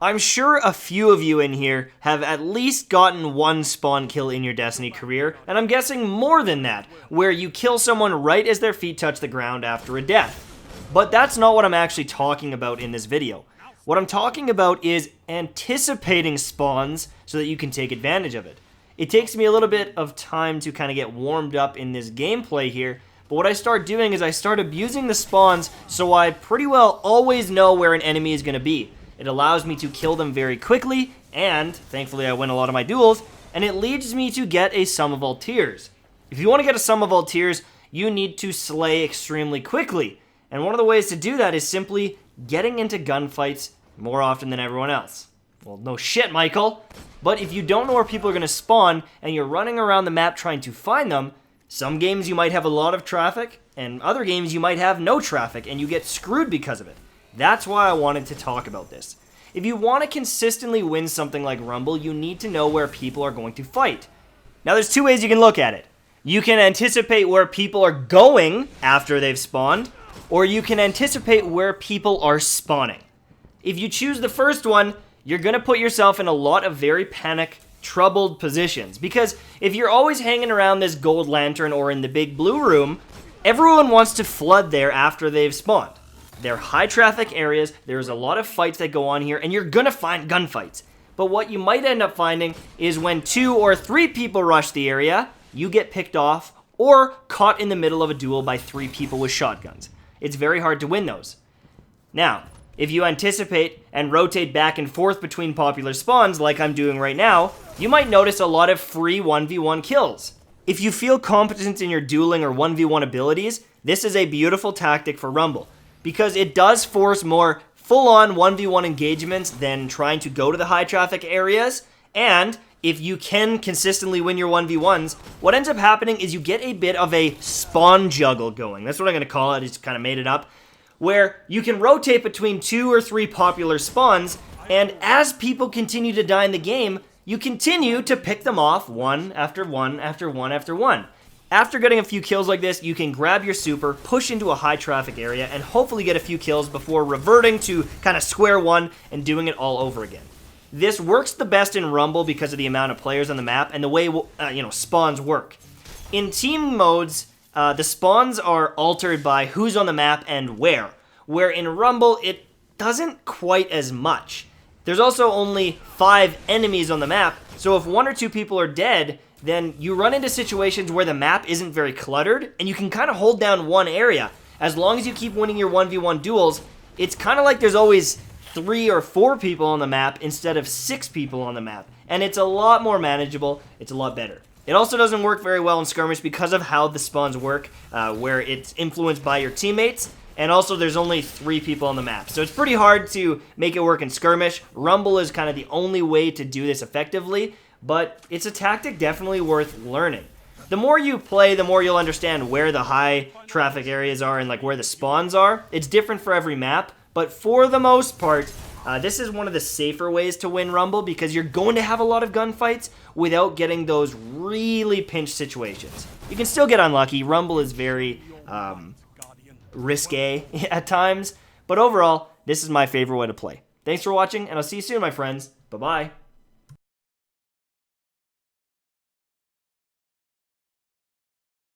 I'm sure a few of you in here have at least gotten one spawn kill in your Destiny career, and I'm guessing more than that, where you kill someone right as their feet touch the ground after a death. But that's not what I'm actually talking about in this video. What I'm talking about is anticipating spawns so that you can take advantage of it. It takes me a little bit of time to kind of get warmed up in this gameplay here, but what I start doing is I start abusing the spawns so I pretty well always know where an enemy is going to be. It allows me to kill them very quickly, and thankfully I win a lot of my duels, and it leads me to get a sum of all tears. If you want to get a sum of all tears, you need to slay extremely quickly, and one of the ways to do that is simply getting into gunfights more often than everyone else. Well, no shit, Michael. But if you don't know where people are going to spawn, and you're running around the map trying to find them, some games you might have a lot of traffic, and other games you might have no traffic, and you get screwed because of it. That's why I wanted to talk about this. If you want to consistently win something like Rumble, you need to know where people are going to fight. Now, there's two ways you can look at it. You can anticipate where people are going after they've spawned, or you can anticipate where people are spawning. If you choose the first one, you're going to put yourself in a lot of very troubled positions. Because if you're always hanging around this gold lantern or in the big blue room, everyone wants to flood there after they've spawned. They're high traffic areas, there's a lot of fights that go on here, and you're gonna find gunfights. But what you might end up finding is when 2 or 3 people rush the area, you get picked off or caught in the middle of a duel by 3 people with shotguns. It's very hard to win those. Now, if you anticipate and rotate back and forth between popular spawns like I'm doing right now, you might notice a lot of free 1v1 kills. If you feel competent in your dueling or 1v1 abilities, this is a beautiful tactic for Rumble, because it does force more full-on 1v1 engagements than trying to go to the high traffic areas, and if you can consistently win your 1v1s, what ends up happening is you get a bit of a spawn juggle going. That's what I'm going to call it, I just kind of made it up, where you can rotate between 2 or 3 popular spawns, and as people continue to die in the game, you continue to pick them off one after one after one after one. After getting a few kills like this, you can grab your super, push into a high traffic area, and hopefully get a few kills before reverting to kind of square one and doing it all over again. This works the best in Rumble because of the amount of players on the map and the way spawns work. In team modes, the spawns are altered by who's on the map and where in Rumble it doesn't quite as much. There's also only 5 enemies on the map, so if 1 or 2 people are dead, then you run into situations where the map isn't very cluttered, and you can kind of hold down one area. As long as you keep winning your 1v1 duels, it's kind of like there's always 3 or 4 people on the map instead of 6 people on the map, and it's a lot more manageable, it's a lot better. It also doesn't work very well in skirmish because of how the spawns work, where it's influenced by your teammates, and also there's only 3 people on the map. So it's pretty hard to make it work in skirmish. Rumble is kind of the only way to do this effectively, but it's a tactic definitely worth learning. The more you play, the more you'll understand where the high traffic areas are and like where the spawns are. It's different for every map, but for the most part, this is one of the safer ways to win Rumble because you're going to have a lot of gunfights without getting those really pinch situations. You can still get unlucky. Rumble is very risque at times, but overall, this is my favorite way to play. Thanks for watching, and I'll see you soon, my friends. Bye-bye.